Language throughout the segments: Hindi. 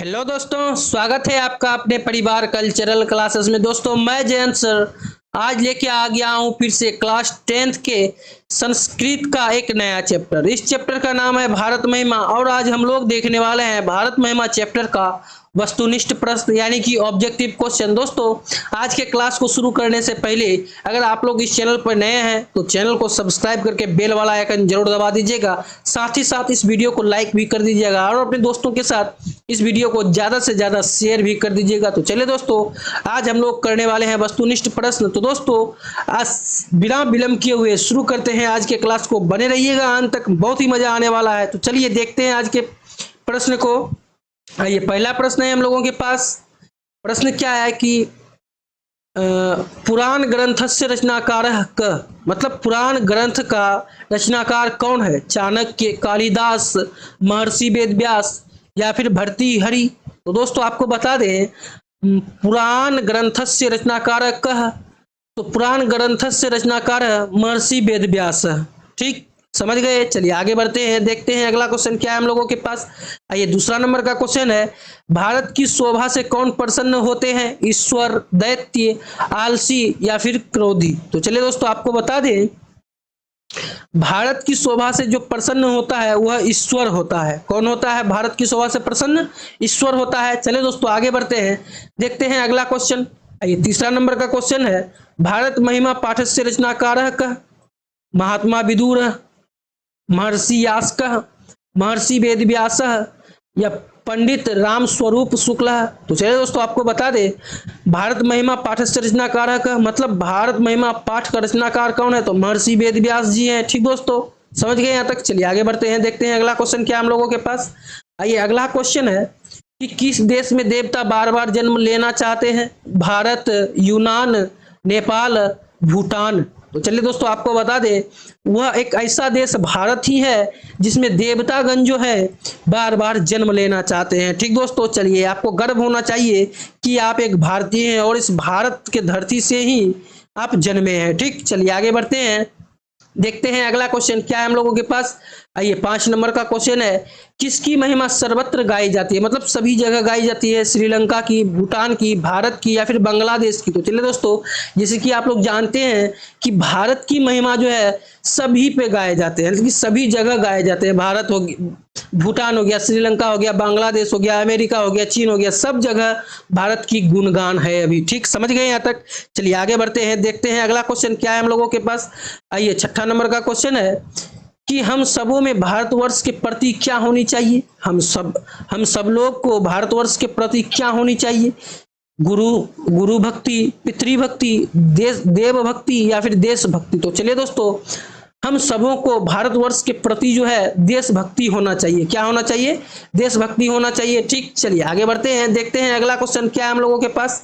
हेलो दोस्तों, स्वागत है आपका अपने परिवार कल्चरल क्लासेस में। दोस्तों मैं जयंत सर आज लेके आ गया हूँ फिर से क्लास 10th के संस्कृत का एक नया चैप्टर। इस चैप्टर का नाम है भारत महिमा और आज हम लोग देखने वाले हैं भारत महिमा चैप्टर का वस्तुनिष्ठ प्रश्न यानी कि ऑब्जेक्टिव क्वेश्चन। दोस्तों आज के क्लास को शुरू करने से पहले अगर आप लोग इस चैनल पर नए हैं तो चैनल को सब्सक्राइब करके बेल वाला आइकन जरूर दबा दीजिएगा। साथ ही साथ इस वीडियो को लाइक भी कर दीजिएगा और अपने दोस्तों के साथ इस वीडियो को ज्यादा से ज्यादा शेयर भी कर दीजिएगा। तो चलिए दोस्तों आज हम लोग करने वाले हैं वस्तुनिष्ठ प्रश्न। तो दोस्तों आज बिना विलंब किए हुए शुरू करते हैं आज के क्लास को। बने रहिएगा अंत तक, बहुत ही मजा आने वाला है। तो चलिए देखते हैं आज के प्रश्न को। ये पहला प्रश्न है हम लोगों के पास। प्रश्न क्या है कि पुराण ग्रंथ से रचनाकार मतलब पुराण ग्रंथ का रचनाकार कौन है? चाणक्य, कालिदास, महर्षि वेदव्यास या फिर भर्तृहरि। तो दोस्तों आपको बता दें पुराण ग्रंथ से रचनाकार कह, तो पुराण ग्रंथ से रचनाकार महर्षि वेदव्यास। ठीक समझ गए। चलिए आगे बढ़ते हैं, देखते हैं अगला क्वेश्चन क्या है हम लोगों के पास। आइए दूसरा नंबर का क्वेश्चन है भारत की शोभा से कौन प्रसन्न होते हैं? ईश्वर, दैत्य, आलसी या फिर क्रोधी। तो चलिए दोस्तों आपको बता दें भारत की शोभा से जो प्रसन्न होता है वह ईश्वर होता है। कौन होता है भारत की शोभा से प्रसन्न? ईश्वर होता है। चलिए दोस्तों आगे बढ़ते हैं, देखते हैं अगला क्वेश्चन। आइए तीसरा नंबर का क्वेश्चन है भारत महिमा पाठ से रचनाकार कह? महात्मा विदुर, महर्षि यास्क, महर्षि वेदव्यास या पंडित राम स्वरूप शुक्ल। तो चलिए दोस्तों आपको बता दें भारत महिमा पाठ से रचनाकार का मतलब भारत महिमा पाठ का रचनाकार कौन है? तो महर्षि वेदव्यास जी हैं। ठीक दोस्तों समझ गए यहाँ तक। चलिए आगे बढ़ते हैं, देखते हैं अगला क्वेश्चन क्या हम लोगों के पास। आइए अगला क्वेश्चन है कि किस देश में देवता बार बार जन्म लेना चाहते हैं? भारत, यूनान, नेपाल, भूटान। तो चलिए दोस्तों आपको बता दें वह एक ऐसा देश भारत ही है जिसमें देवतागण जो है बार बार जन्म लेना चाहते हैं। ठीक दोस्तों चलिए आपको गर्व होना चाहिए कि आप एक भारतीय हैं और इस भारत के धरती से ही आप जन्मे हैं। ठीक चलिए आगे बढ़ते हैं, देखते हैं अगला क्वेश्चन क्या है हम लोगों के पास। आइए 5 नंबर का क्वेश्चन है किसकी महिमा सर्वत्र गाई जाती है? मतलब सभी जगह गाई जाती है। श्रीलंका की, भूटान की, भारत की या फिर बांग्लादेश की। तो चलिए दोस्तों जैसे कि आप लोग जानते हैं कि भारत की महिमा जो है सभी पे गाए जाते हैं, लेकिन सभी जगह गाए जाते हैं। भारत हो गया, भूटान हो गया, श्रीलंका हो गया, बांग्लादेश हो गया, अमेरिका हो गया, चीन हो गया, सब जगह भारत की गुणगान है अभी। ठीक समझ गए यहाँ तक। चलिए आगे बढ़ते हैं, देखते हैं अगला क्वेश्चन क्या है हम लोगों के पास। आइए 6 नंबर का क्वेश्चन है कि हम सबों में भारतवर्ष के प्रति क्या होनी चाहिए? हम सब लोग को भारतवर्ष के प्रति क्या होनी चाहिए? गुरु भक्ति, पितृभक्ति, देव भक्ति या फिर देशभक्ति। तो चलिए दोस्तों हम सबों को भारतवर्ष के प्रति जो है देशभक्ति होना चाहिए। क्या होना चाहिए? देशभक्ति होना चाहिए। ठीक चलिए आगे बढ़ते हैं, देखते हैं अगला क्वेश्चन क्या है हम लोगों के पास।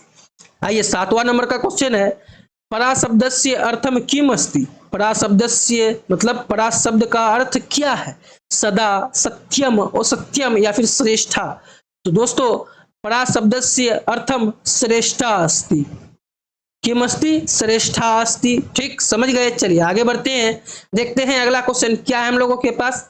आइए 7वां नंबर का क्वेश्चन है परा शब्दस्य अर्थम किम अस्ति? परा शब्दस्य मतलब परा शब्द का अर्थ क्या है? सदा, सत्यम, असत्यम या फिर श्रेष्ठा। तो दोस्तों परा शब्दस्य अर्थम श्रेष्ठा अस्ति। किम अस्ति? श्रेष्ठा अस्ति। ठीक समझ गए। चलिए आगे बढ़ते हैं, देखते हैं अगला क्वेश्चन क्या है हम लोगों के पास।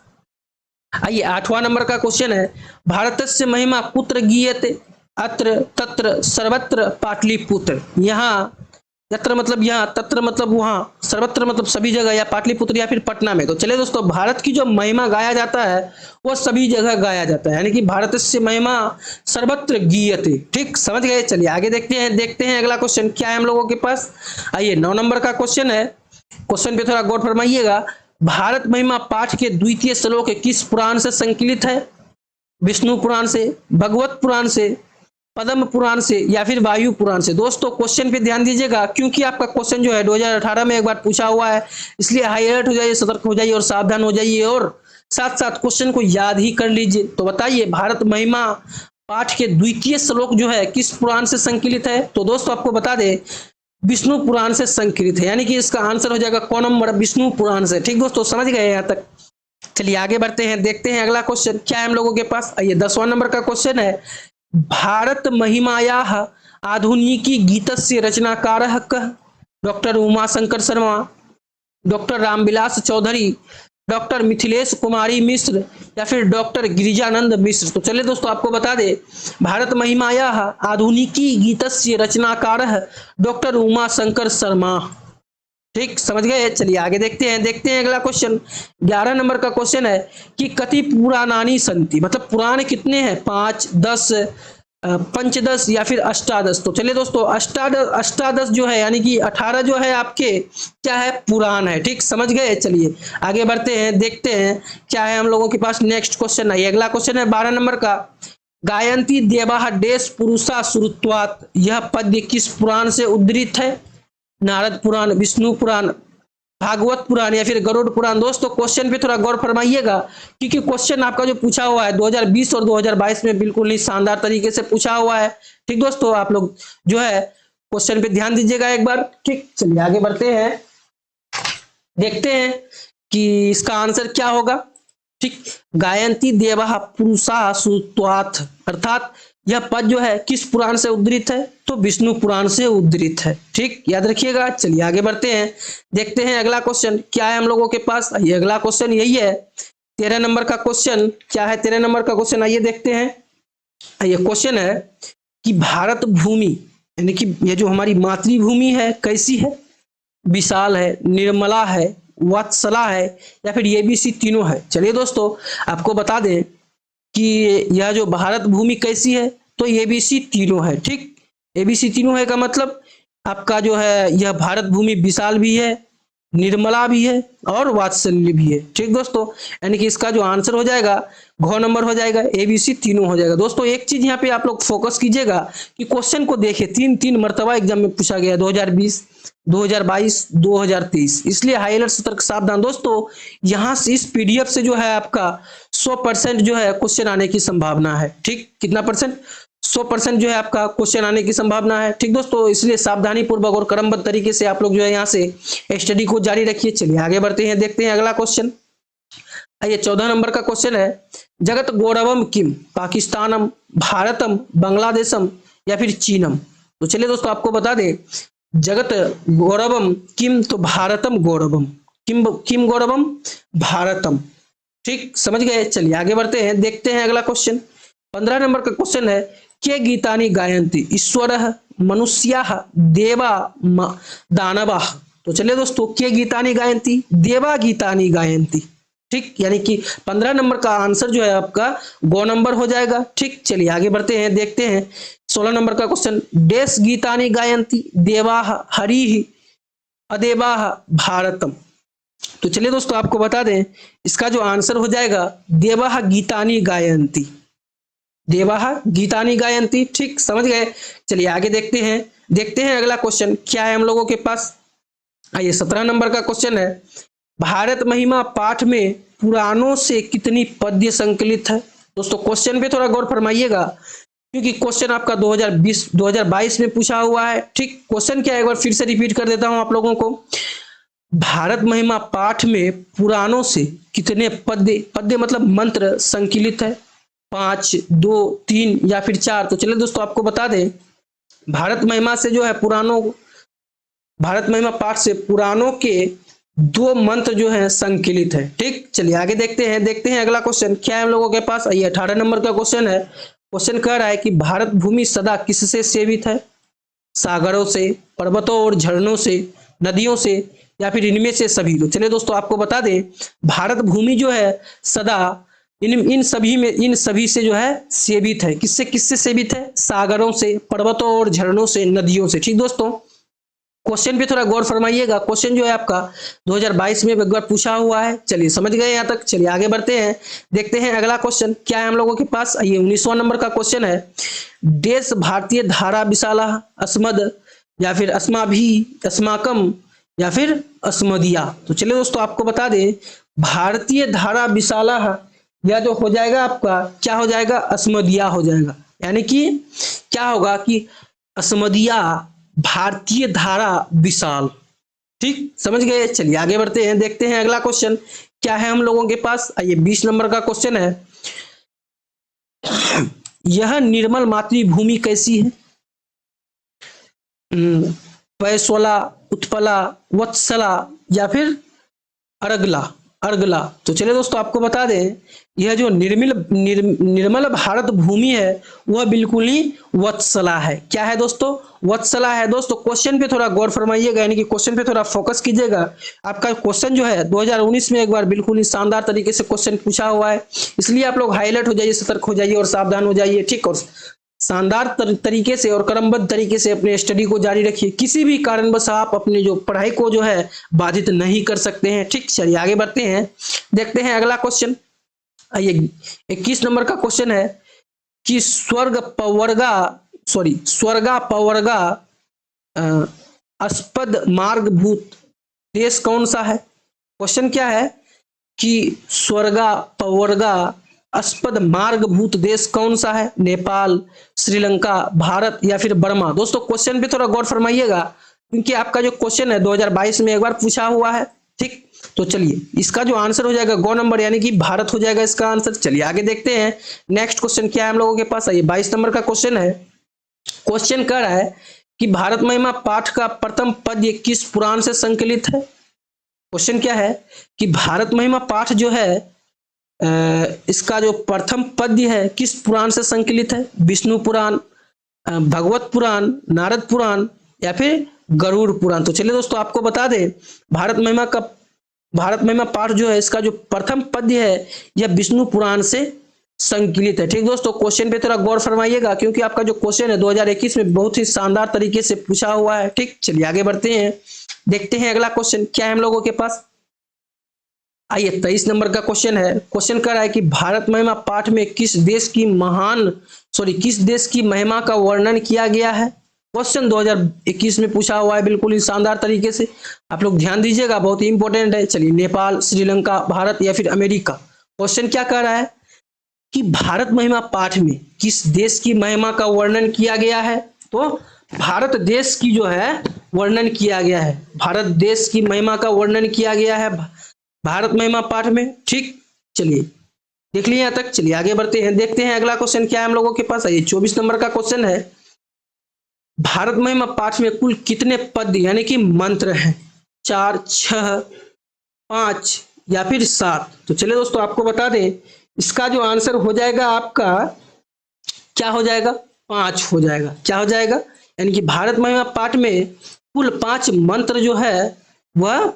आइए 8वां नंबर का क्वेश्चन है भारतस्य महिमा कुत्र गीयते? अत्र, तत्र, सर्वत्र, पाटलिपुत्र। यहाँ यत्र मतलब यहाँ, तत्र मतलब वहाँ, सर्वत्र मतलब सभी जगह या पाटलिपुत्र या फिर पटना में। तो चलिए दोस्तों भारत की जो महिमा गाया जाता है वह सभी जगह गाया जाता है, यानी कि भारत से महिमा सर्वत्र गीयते। ठीक समझ गए। चलिए आगे देखते हैं अगला क्वेश्चन क्या है हम लोगों के पास। आइए 9 नंबर का क्वेश्चन है, क्वेश्चन पे थोड़ा गौर फरमाइएगा। भारत महिमा पाठ के द्वितीय श्लोक किस पुराण से संकलित है? विष्णु पुराण से, भगवत पुराण से, पद्म पुराण से या फिर वायु पुराण से। दोस्तों क्वेश्चन पे ध्यान दीजिएगा क्योंकि आपका क्वेश्चन जो है 2018 में एक बार पूछा हुआ है, इसलिए हाई अलर्ट हो जाइए, सतर्क हो जाइए और सावधान हो जाइए और साथ साथ क्वेश्चन को याद ही कर लीजिए। तो बताइए भारत महिमा पाठ के द्वितीय श्लोक जो है किस पुराण से संकलित है? तो दोस्तों आपको बता दें विष्णु पुराण से संकलित है, यानी कि इसका आंसर हो जाएगा कौन नंबर? विष्णु पुराण से। ठीक दोस्तों समझ गए यहाँ तक। चलिए आगे बढ़ते हैं, देखते हैं अगला क्वेश्चन क्या है हम लोगों के पास। आइए 10वां नंबर का क्वेश्चन है भारत महिमायाः आधुनिकी गीतस्य रचनाकारः कः? Doctor Umashankar Sharma, doctor Ramvilas Chaudhary, doctor Mithilesh Kumari Mishra या फिर डॉक्टर गिरिजानंद मिश्र। तो चलिए दोस्तों आपको बता दें, भारत महिमायाः आधुनिकी गीतस्य रचनाकारः डॉक्टर उमा शंकर शर्मा। ठीक, समझ गए। चलिए आगे देखते हैं अगला क्वेश्चन। 11 नंबर का क्वेश्चन है कि कति पुराणानि सन्ति, मतलब पुराण कितने हैं, 5, 10, पंचदश या फिर अष्टादश। तो चलिए दोस्तों अष्टादश जो है यानी कि 18 जो है आपके क्या है, पुराण है। ठीक, समझ गए। चलिए आगे बढ़ते हैं, देखते हैं क्या है हम लोगों के पास नेक्स्ट क्वेश्चन है। अगला क्वेश्चन है 12 नंबर का, गायन्ति देवाः देश पुरुषा श्रुत्वात्, यह पद्य किस पुराण से उद्धृत है, नारद पुराण, विष्णु पुराण, भागवत पुराण या फिर गरुड़ पुराण। दोस्तों क्वेश्चन पे थोड़ा गौर फरमाइएगा, क्योंकि क्वेश्चन आपका जो पूछा हुआ है 2020 और 2022 में बिल्कुल नहीं शानदार तरीके से पूछा हुआ है। ठीक दोस्तों, आप लोग जो है क्वेश्चन पे ध्यान दीजिएगा एक बार। ठीक, चलिए आगे बढ़ते हैं, देखते हैं कि इसका आंसर क्या होगा। ठीक, गायन्ति देवाः पुरुषा श्रुत्वात्, अर्थात यह पद जो है किस पुराण से उद्धृत है, तो विष्णु पुराण से उद्धृत है। ठीक, याद रखिएगा। चलिए आगे बढ़ते हैं, देखते हैं अगला क्वेश्चन क्या है हम लोगों के पास। ये अगला क्वेश्चन यही है 13 नंबर का क्वेश्चन। क्या है 13 नंबर का क्वेश्चन, आइए देखते हैं। ये क्वेश्चन है कि भारत भूमि यानी कि ये जो हमारी मातृभूमि है कैसी है, विशाल है, निर्मला है, वत्सला है या फिर ये भी सी तीनों है। चलिए दोस्तों आपको बता दें कि यह जो भारत भूमि कैसी है, तो एबीसी तीनों है। ठीक, एबीसी तीनों है का मतलब आपका जो है यह भारत भूमि विशाल भी है, निर्मला भी है और वात्सल्य भी है। ठीक दोस्तों, यानी कि इसका जो आंसर हो जाएगा घ नंबर हो जाएगा, एबीसी तीनों हो जाएगा। दोस्तों एक चीज यहाँ पे आप लोग फोकस कीजिएगा कि क्वेश्चन को देखिए, 3 मर्तबा एग्जाम में पूछा गया, 2020, 2022, 2023, इसलिए हाई अलर्ट सतर्क सावधान। दोस्तों यहाँ से इस पीडीएफ से जो है आपका 100% जो है क्वेश्चन आने की संभावना है। ठीक, कितना परसेंट, 100% जो है आपका क्वेश्चन आने की संभावना है। ठीक दोस्तों, इसलिए सावधानी पूर्वक और क्रमबद्ध तरीके से आप लोग जो है यहाँ से स्टडी को जारी रखिए। चलिए आगे बढ़ते हैं, देखते हैं अगला क्वेश्चन। आइए 14 नंबर का क्वेश्चन है, जगत गौरवम किम, पाकिस्तानम, भारतम, बांग्लादेशम या फिर चीनम। तो चलिए दोस्तों आपको बता दें, जगत गौरवम किम, तो भारतम गौरवम, किम गौरवम, भारतम। ठीक, समझ गए। चलिए आगे बढ़ते हैं, देखते हैं अगला क्वेश्चन। 15 नंबर का क्वेश्चन है, के गीतानि गायन्ति, ईश्वरः, मनुष्याः, देवा, दानवाः। तो चलिए दोस्तों, के गीतानि गायन्ति, देवा गीतानि गायन्ति। ठीक, यानी कि 15 नंबर का आंसर जो है आपका गो नंबर हो जाएगा। ठीक, चलिए आगे बढ़ते हैं, देखते हैं 16 नंबर का क्वेश्चन, देश गीतानि गायन्ति, देवाः हरिः, अदेवाः भारतम। तो चलिए दोस्तों आपको बता दें, इसका जो आंसर हो जाएगा देवाः गीतानि गायन्ति, देवाः गीतानि गायन्ति। ठीक, समझ गए। चलिए आगे देखते हैं अगला क्वेश्चन क्या है हम लोगों के पास। आइए 17 नंबर का क्वेश्चन है, भारत महिमा पाठ में पुराणों से कितनी पद्य संकलित है। दोस्तों क्वेश्चन पे थोड़ा गौर फरमाइएगा, क्योंकि क्वेश्चन आपका 2022 में पूछा हुआ है। ठीक, क्वेश्चन क्या है एक बार फिर से रिपीट कर देता हूं आप लोगों को, भारत महिमा पाठ में पुराणों से कितने पद्य मतलब मंत्र संकलित है, 5, 2, 3 या फिर 4। तो चलिए दोस्तों आपको बता दें, भारत महिमा से जो है भारत महिमा पाठ से पुराणों के 2 मंत्र जो है संकलित है। ठीक, चलिए आगे देखते हैं अगला क्वेश्चन क्या है हम लोगों के पास। ये 18 नंबर का क्वेश्चन है। क्वेश्चन कह रहा है कि भारत भूमि सदा किससे सेवित है, सागरों से, पर्वतों और झरनों से, नदियों से या फिर इनमें से सभी। तो चलिए दोस्तों आपको बता दें, भारत भूमि जो है सदा इन सभी से जो है सेवित है। किससे सेवित है, सागरों से, पर्वतों और झरनों से, नदियों से। ठीक दोस्तों, क्वेश्चन पे थोड़ा गौर फरमाइएगा, क्वेश्चन जो है आपका 2022 में एक बार पूछा हुआ है। चलिए समझ गए यहाँ तक। चलिए आगे बढ़ते हैं, देखते हैं अगला क्वेश्चन क्या है हम लोगों के पास। ये 19वां नंबर का क्वेश्चन है, देश भारतीय धारा विशाला अस्मद या फिर अस्माभि, अस्माकम या फिर अस्मदिया। तो चलिए दोस्तों आपको बता दें, भारतीय धारा विशाला या जो हो जाएगा आपका क्या हो जाएगा, अस्मदिया हो जाएगा। यानी कि क्या होगा कि अस्मदिया भारतीय धारा विशाल। ठीक, समझ गए। चलिए आगे बढ़ते हैं, देखते हैं अगला क्वेश्चन क्या है हम लोगों के पास। ये 20 नंबर का क्वेश्चन है, यह निर्मल मातृभूमि कैसी है, पैसोला, उत्पला, वत्सला या फिर अरगला। अर्गला। तो चलिए दोस्तों आपको बता दें, यह जो निर्मल भारत भूमि है वह बिल्कुल ही वत्सला है। क्या है दोस्तों? वत्सला है। दोस्तों क्वेश्चन पे थोड़ा गौर फरमाइएगा, यानी कि क्वेश्चन पे थोड़ा फोकस कीजिएगा। आपका क्वेश्चन जो है 2019 में एक बार बिल्कुल ही शानदार तरीके से क्वेश्चन पूछा हुआ है, इसलिए आप लोग हाईलाइट हो जाइए, सतर्क हो जाइए और सावधान हो जाइए, ठीक। और शानदार तरीके से और क्रमबद्ध तरीके से अपने स्टडी को जारी रखिए। किसी भी कारणवश आप अपनी जो पढ़ाई को जो है बाधित नहीं कर सकते हैं, ठीक। चलिए आगे बढ़ते हैं, देखते हैं अगला क्वेश्चन। आइए 21 नंबर का क्वेश्चन है कि स्वर्गा पवर्गा अस्पद मार्गभूत देश कौन सा है? क्वेश्चन क्या है कि स्वर्गा पवर्गा अस्पद मार्गभूत देश कौन सा है? नेपाल, श्रीलंका, भारत या फिर बर्मा। दोस्तों क्वेश्चन पे थोड़ा गौर फरमाइएगा, क्योंकि आपका जो क्वेश्चन है 2022 में एक बार पूछा हुआ है, ठीक। तो चलिए इसका जो आंसर हो जाएगा गो नंबर, यानी कि भारत हो जाएगा इसका आंसर। चलिए आगे देखते हैं नेक्स्ट क्वेश्चन क्या है हम लोगों के पास। आइए 22 नंबर का क्वेश्चन है। क्वेश्चन कह रहा है कि भारत महिमा पाठ का प्रथम पद्य किस पुराण से संकलित है? क्वेश्चन क्या है कि भारत महिमा पाठ जो है इसका जो प्रथम पद्य है किस पुराण से संकलित है? विष्णु पुराण, भगवत पुराण, नारद पुराण या फिर गरुड़ पुराण। तो चलिए दोस्तों आपको बता दें, भारत महिमा पाठ जो है इसका जो प्रथम पद्य है यह विष्णु पुराण से संकलित है, ठीक। दोस्तों क्वेश्चन पे थोड़ा गौर फरमाइएगा, क्योंकि आपका जो क्वेश्चन है 2021 में बहुत ही शानदार तरीके से पूछा हुआ है, ठीक। चलिए आगे बढ़ते हैं, देखते हैं अगला क्वेश्चन क्या है हम लोगों के पास। आइए 23 नंबर का क्वेश्चन है। क्वेश्चन कर रहा है कि भारत महिमा पाठ में किस देश की महिमा का वर्णन किया गया है? क्वेश्चन 2021 में पूछा हुआ है, बिल्कुल ही शानदार तरीके से, आप लोग ध्यान दीजिएगा, बहुत ही इंपॉर्टेंट है। चलिए नेपाल, श्रीलंका, भारत या फिर अमेरिका। क्वेश्चन क्या कह रहा है कि भारत महिमा पाठ में किस देश की महिमा का वर्णन किया गया है? तो भारत देश की जो है वर्णन किया गया है, भारत देश की महिमा का वर्णन किया गया है भारत महिमा पाठ में, ठीक। चलिए देख लिए यहां तक। चलिए आगे बढ़ते हैं, देखते हैं अगला क्वेश्चन क्या है हम लोगों के पास। ये 24 नंबर का क्वेश्चन है। भारत महिमा पाठ में कुल कितने पद्य यानी कि मंत्र हैं? 4, 6, 5 या फिर 7? तो चलिए दोस्तों आपको बता दें, इसका जो आंसर हो जाएगा आपका क्या हो जाएगा? 5 हो जाएगा। क्या हो जाएगा? यानी कि भारत महिमा पाठ में कुल 5 मंत्र जो है वह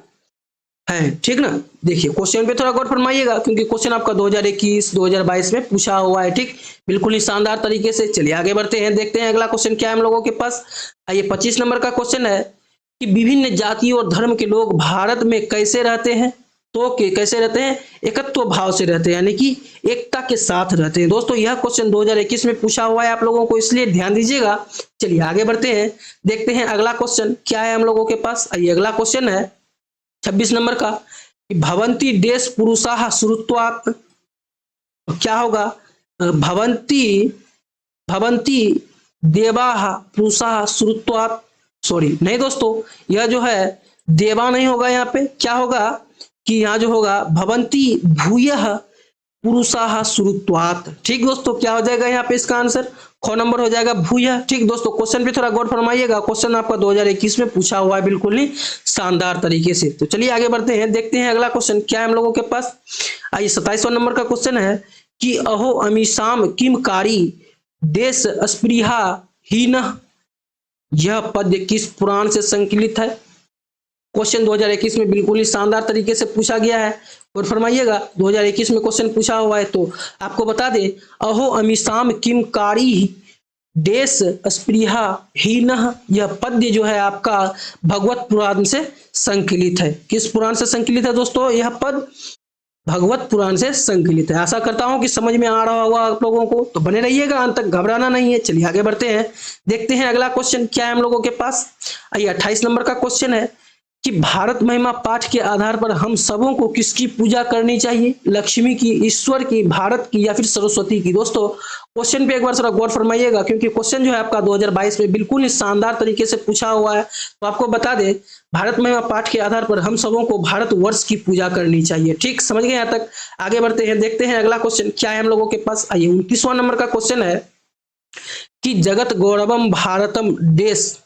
है, ठीक ना। देखिए क्वेश्चन पे थोड़ा गौर फरमाइएगा, क्योंकि क्वेश्चन आपका 2021 2022 में पूछा हुआ है, ठीक। बिल्कुल ही शानदार तरीके से। चलिए आगे बढ़ते हैं, देखते हैं अगला क्वेश्चन क्या है हम लोगों के पास। आइए 25 नंबर का क्वेश्चन है कि विभिन्न जातियों और धर्म के लोग भारत में कैसे रहते हैं? तो कैसे रहते हैं? एकत्व भाव से रहते हैं, यानी कि एकता के साथ रहते हैं। दोस्तों यह क्वेश्चन 2021 में पूछा हुआ है आप लोगों को, इसलिए ध्यान दीजिएगा। चलिए आगे बढ़ते हैं, देखते हैं अगला क्वेश्चन क्या है हम लोगों के पास। आइए अगला क्वेश्चन है 26 नंबर का कि भवंती देश पुरुषाः श्रुत्वात्। क्या होगा? भवंती देवाः पुरुषाः श्रुत्वात्। सॉरी नहीं दोस्तों, यह जो है देवा नहीं होगा, यहाँ पे क्या होगा कि यहाँ जो होगा भवंती भूयः पुरुषाः श्रुत्वात्, ठीक दोस्तों। क्या हो जाएगा यहाँ पे इसका आंसर? ख नंबर हो जाएगा भूयः, ठीक। दोस्तों क्वेश्चन पे थोड़ा गौर फरमाइएगा, क्वेश्चन आपका 2021 में पूछा हुआ है, बिल्कुल ही शानदार तरीके से। तो चलिए आगे बढ़ते हैं, देखते हैं अगला क्वेश्चन क्या है हम लोगों के पास। आइए 27वां नंबर का क्वेश्चन है कि अहो अमीशाम किमकारी देश अस्पृहा हीनः, यह पद्य किस पुराण से संकलित है? क्वेश्चन 2021 में बिल्कुल ही शानदार तरीके से पूछा गया है, और फरमाइएगा 2021 में क्वेश्चन पूछा हुआ है। तो आपको बता दें, अहो अमीशाम किमकारी देश अस्पृहा हीनः, यह पद्य जो है आपका भगवत पुराण से संकलित है। किस पुराण से संकलित है दोस्तों? यह पद भगवत पुराण से संकलित है। आशा करता हूं कि समझ में आ रहा होगा आप लोगों को, तो बने रहिएगा अंत तक, घबराना नहीं है। चलिए आगे बढ़ते हैं, देखते हैं अगला क्वेश्चन क्या है हम लोगों के पास। आइए 28 नंबर का क्वेश्चन है कि भारत महिमा पाठ के आधार पर हम सबों को किसकी पूजा करनी चाहिए? लक्ष्मी की, ईश्वर की, भारत की या फिर सरस्वती की? दोस्तों क्वेश्चन पे एक बार थोड़ा गौर फरमाइएगा, क्योंकि क्वेश्चन जो है आपका 2022 में बिल्कुल ही शानदार तरीके से पूछा हुआ है। तो आपको बता दें, भारत महिमा पाठ के आधार पर हम सबों को भारत वर्ष की पूजा करनी चाहिए, ठीक। समझ गए यहाँ तक? आगे बढ़ते हैं, देखते हैं अगला क्वेश्चन क्या है हम लोगों के पास। आइए 29वां नंबर का क्वेश्चन है कि जगत गौरवम भारतम देश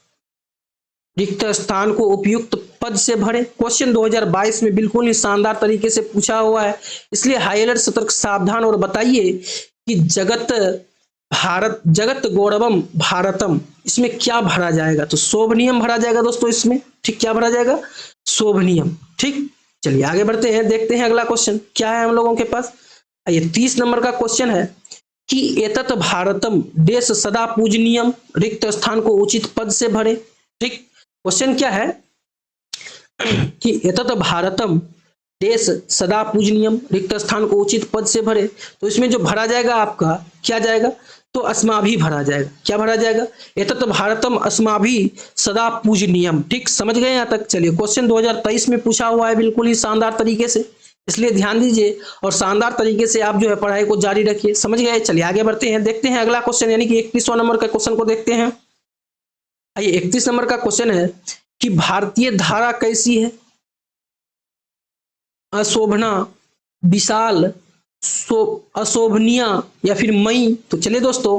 रिक्त स्थान को उपयुक्त पद से भरे। क्वेश्चन 2022 में बिल्कुल ही शानदार तरीके से पूछा हुआ है, इसलिए हाई अलर्ट, सतर्क, सावधान और बताइए कि जगत गौरवम भारतम, इसमें क्या भरा जाएगा? तो शोभनीयम भरा जाएगा दोस्तों इसमें। ठीक, क्या भरा जाएगा? शोभनीयम। ठीक, चलिए आगे बढ़ते हैं, देखते हैं अगला क्वेश्चन क्या है हम लोगों के पास। ये 30 नंबर का क्वेश्चन है कि एतत् भारतम देश सदा पूजनीयम, रिक्त स्थान को उचित पद से भरे। ठीक, क्वेश्चन क्या है कि एतत् भारतम देश सदा पूजनीयम, रिक्त स्थान को उचित पद से भरे। तो इसमें जो भरा जाएगा आपका क्या जाएगा? तो अस्माभि भरा जाएगा। क्या भरा जाएगा? एतत् भारतम अस्माभि सदा पूजनीयम। ठीक, समझ गए यहाँ तक? चलिए, क्वेश्चन 2023 में पूछा हुआ है बिल्कुल ही शानदार तरीके से, इसलिए ध्यान दीजिए और शानदार तरीके से आप जो है पढ़ाई को जारी रखिए। समझ गए? चलिए आगे बढ़ते हैं, देखते हैं अगला क्वेश्चन यानी कि 31वां नंबर का क्वेश्चन को देखते हैं। आइए, 31 नंबर का क्वेश्चन है कि भारतीय धारा कैसी है? अशोभना, विशाल, अशोभनीय या फिर मई? तो चलिए दोस्तों,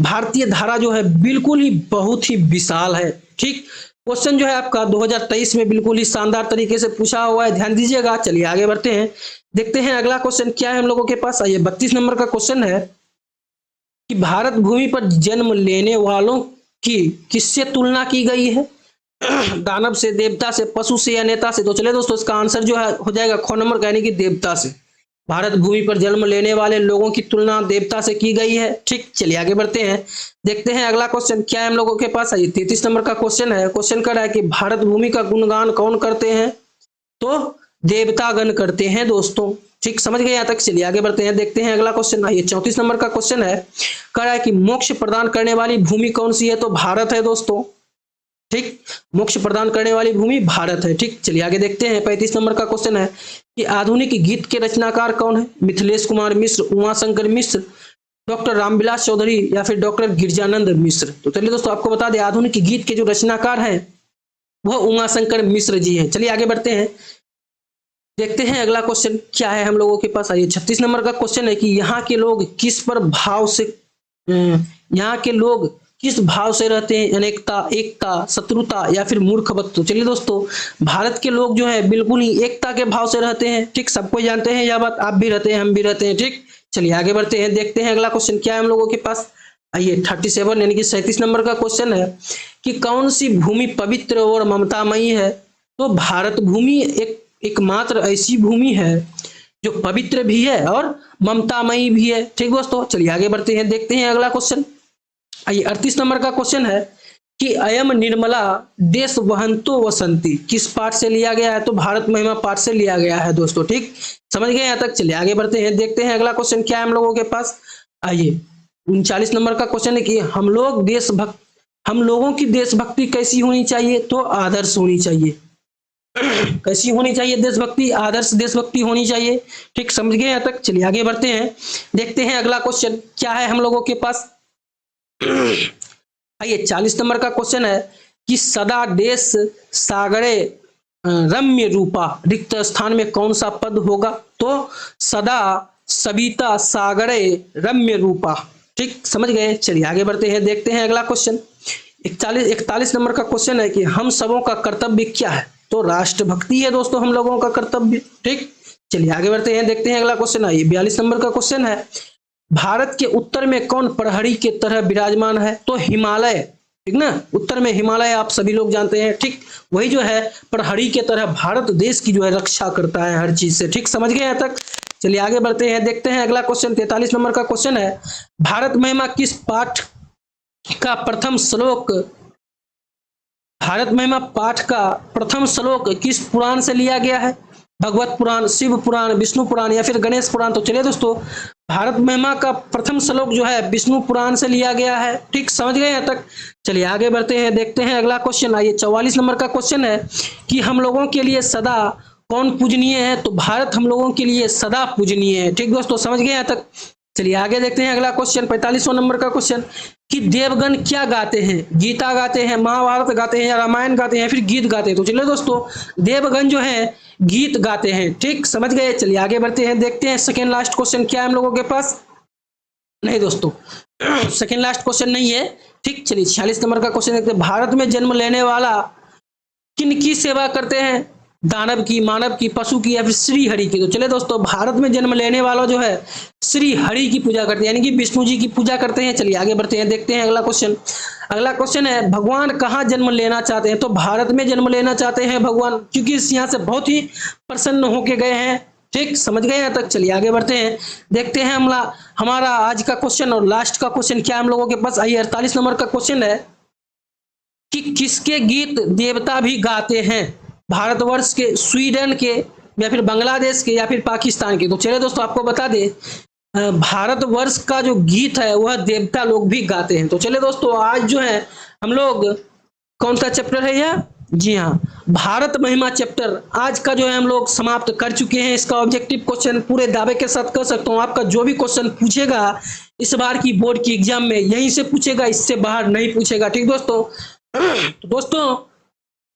भारतीय धारा जो है बिल्कुल ही बहुत ही विशाल है। ठीक, क्वेश्चन जो है आपका 2023 में बिल्कुल ही शानदार तरीके से पूछा हुआ है, ध्यान दीजिएगा। चलिए आगे बढ़ते हैं, देखते हैं अगला क्वेश्चन क्या है हम लोगों के पास। आइए, 32 नंबर का क्वेश्चन है कि भारत भूमि पर जन्म लेने वालों की किससे तुलना की गई है? दानव से, देवता से, पशु से या नेता से? तो चलिए दोस्तों, इसका आंसर जो है हो जाएगा ख नंबर का यानी कि देवता से। भारत भूमि पर जन्म लेने वाले लोगों की तुलना देवता से की गई है। ठीक, चलिए आगे बढ़ते हैं, देखते हैं अगला क्वेश्चन क्या है हम लोगों के पास। आइए, 33 नंबर का क्वेश्चन है। क्वेश्चन कर रहा है कि भारत भूमि का गुणगान कौन करते हैं? तो देवतागण करते हैं दोस्तों। ठीक, समझ गए यहाँ तक? चलिए आगे बढ़ते हैं, देखते हैं अगला क्वेश्चन। आइए, 34 नंबर का क्वेश्चन है, कह रहा है कि मोक्ष प्रदान करने वाली भूमि कौन सी है? तो भारत है दोस्तों। ठीक, मोक्ष प्रदान करने वाली भूमि भारत है। ठीक, चलिए आगे देखते हैं, 35 नंबर का क्वेश्चन है कि आधुनिक गीत के रचनाकार कौन है? मिथिलेश कुमार मिश्र, उमाशंकर मिश्र, डॉक्टर रामविलास चौधरी या फिर डॉक्टर गिरजानंद मिश्र? तो चलिए दोस्तों, आपको बता दें आधुनिक गीत के जो रचनाकार हैं वह उमाशंकर मिश्र जी हैं। चलिए आगे बढ़ते हैं, देखते हैं अगला क्वेश्चन क्या है हम लोगों के पास। आइए, 36 नंबर का क्वेश्चन है कि यहाँ के लोग किस भाव से रहते हैं? अनेकता, एकता, शत्रुता या फिर मूर्खवत? तो चलिए दोस्तों, भारत के लोग जो है बिल्कुल ही एकता के भाव से रहते हैं। ठीक, सबको जानते हैं यह बात, आप भी रहते हैं, हम भी रहते हैं। ठीक, चलिए आगे बढ़ते हैं, देखते हैं अगला क्वेश्चन क्या है हम लोगों के पास। आइए, 37 यानी कि 37 नंबर का क्वेश्चन है कि कौन सी भूमि पवित्र और ममतामयी है? तो भारत भूमि एकमात्र ऐसी भूमि है जो पवित्र भी है और ममतामयी भी है। ठीक दोस्तों, चलिए आगे बढ़ते हैं, देखते हैं अगला क्वेश्चन। आइए, 38 नंबर का क्वेश्चन है कि अयम निर्मला देश वहंतो वसंती किस पाठ से लिया गया है? तो भारत महिमा पाठ से लिया गया है दोस्तों। ठीक, समझ गए यहाँ तक? चलिए आगे बढ़ते हैं, देखते हैं अगला क्वेश्चन क्या है हम लोगों के पास। आइए, 39 नंबर का क्वेश्चन है कि हम लोगों की देशभक्ति कैसी होनी चाहिए? तो आदर्श होनी चाहिए। कैसी होनी चाहिए देशभक्ति? आदर्श देशभक्ति होनी चाहिए। ठीक, समझ गए यहाँ तक? चलिए आगे बढ़ते हैं, देखते हैं अगला क्वेश्चन क्या है हम लोगों के पास। आइए, 40 नंबर का क्वेश्चन है कि सदा देश सागरे रम्य रूपा, रिक्त स्थान में कौन सा पद होगा? तो सदा सविता सागरे रम्य रूपा। ठीक, समझ गए? चलिए आगे बढ़ते हैं, देखते हैं अगला क्वेश्चन। 41 नंबर का क्वेश्चन है कि हम सबों का कर्तव्य क्या है? तो राष्ट्रभक्ति है दोस्तों हम लोगों का कर्तव्य। ठीक, चलिए आगे बढ़ते हैं, देखते हैं अगला क्वेश्चन। आइए, 42 नंबर का क्वेश्चन है, भारत के उत्तर में कौन प्रहरी के तरह विराजमान है? तो हिमालय। ठीक ना, उत्तर में हिमालय आप सभी लोग जानते हैं। ठीक, वही जो है प्रहरी के तरह भारत देश की जो है रक्षा करता है हर चीज से। ठीक, समझ गए यहाँ तक? चलिए आगे बढ़ते हैं, देखते हैं अगला क्वेश्चन। 43 नंबर का क्वेश्चन है, भारत महिमा किस पाठ का प्रथम श्लोक भारत महिमा पाठ का प्रथम श्लोक किस पुराण से लिया गया है? भगवत पुराण, शिव पुराण, विष्णु पुराण या फिर गणेश पुराण? तो चलिए दोस्तों, भारत महिमा का प्रथम श्लोक जो है विष्णु पुराण से लिया गया है। ठीक, समझ गए यहाँ तक? चलिए आगे बढ़ते हैं, देखते हैं अगला क्वेश्चन। आइए, 44 नंबर का क्वेश्चन है कि हम लोगों के लिए सदा कौन पूजनीय है? तो भारत हम लोगों के लिए सदा पूजनीय है। ठीक दोस्तों, समझ गए यहाँ तक? चलिए आगे देखते हैं अगला क्वेश्चन, 45वां नंबर का क्वेश्चन कि देवगण क्या गाते हैं? गीता गाते हैं, महाभारत गाते हैं या रामायण गाते हैं या फिर गीत गाते हैं? तो चलिए दोस्तों, देवगण जो है गीत गाते हैं। ठीक, समझ गए? चलिए आगे बढ़ते हैं, देखते हैं सेकेंड लास्ट क्वेश्चन क्या है हम लोगों के पास। नहीं दोस्तों, सेकेंड लास्ट क्वेश्चन नहीं है। ठीक, चलिए 46 नंबर का क्वेश्चन देखते हैं, भारत में जन्म लेने वाला किनकी सेवा करते हैं? दानव की, मानव की, पशु की या फिर श्री हरि की? तो चले दोस्तों, भारत में जन्म लेने वाला जो है श्री हरि की पूजा करते हैं, यानी कि विष्णु जी की पूजा करते हैं। चलिए आगे बढ़ते हैं, देखते हैं अगला क्वेश्चन। अगला क्वेश्चन है, भगवान कहाँ जन्म लेना चाहते हैं? तो भारत में जन्म लेना चाहते हैं भगवान, क्योंकि यहाँ से बहुत ही प्रसन्न होके गए हैं। ठीक, समझ गए यहाँ तक? चलिए आगे बढ़ते हैं, देखते हैं हमारा आज का क्वेश्चन और लास्ट का क्वेश्चन क्या हम लोगों के पास। आइए 48 नंबर का क्वेश्चन है कि किसके गीत देवता भी गाते हैं? भारतवर्ष के, स्वीडन के, या फिर बांग्लादेश के, या फिर पाकिस्तान के? तो चलिए दोस्तों आपको बता दें, भारतवर्ष का जो गीत है वह देवता लोग भी गाते हैं। तो चलिए दोस्तों, आज जो है हम लोग, कौन सा चैप्टर है यह? जी हाँ, भारत महिमा चैप्टर आज का जो है हम लोग समाप्त कर चुके हैं। इसका ऑब्जेक्टिव क्वेश्चन पूरे दावे के साथ कर सकता हूँ, आपका जो भी क्वेश्चन पूछेगा इस बार की बोर्ड की एग्जाम में यहीं से पूछेगा, इससे बाहर नहीं पूछेगा। ठीक दोस्तों, तो दोस्तों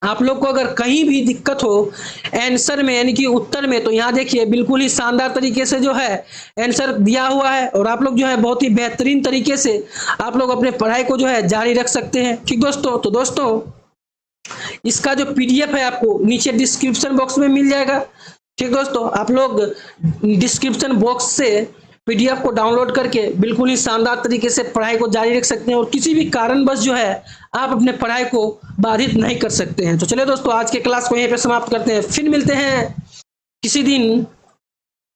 आप लोग को अगर कहीं भी दिक्कत हो आंसर में, यानी कि उत्तर में, तो यहाँ देखिए बिल्कुल ही शानदार तरीके से जो है आंसर दिया हुआ है, और आप लोग जो है बहुत ही बेहतरीन तरीके से आप लोग अपने पढ़ाई को जो है जारी रख सकते हैं। ठीक दोस्तों, तो दोस्तों इसका जो पीडीएफ है आपको नीचे डिस्क्रिप्शन बॉक्स में मिल जाएगा। ठीक दोस्तों, आप लोग डिस्क्रिप्शन बॉक्स से पीडीएफ को डाउनलोड करके बिल्कुल ही शानदार तरीके से पढ़ाई को जारी रख सकते हैं, और किसी भी कारणवश जो है आप अपने पढ़ाई को बाधित नहीं कर सकते हैं। तो चलिए दोस्तों, आज के क्लास को यहीं पे समाप्त करते हैं, फिर मिलते हैं किसी दिन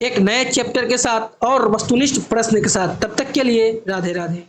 एक नए चैप्टर के साथ और वस्तुनिष्ठ प्रश्न के साथ। तब तक के लिए राधे राधे।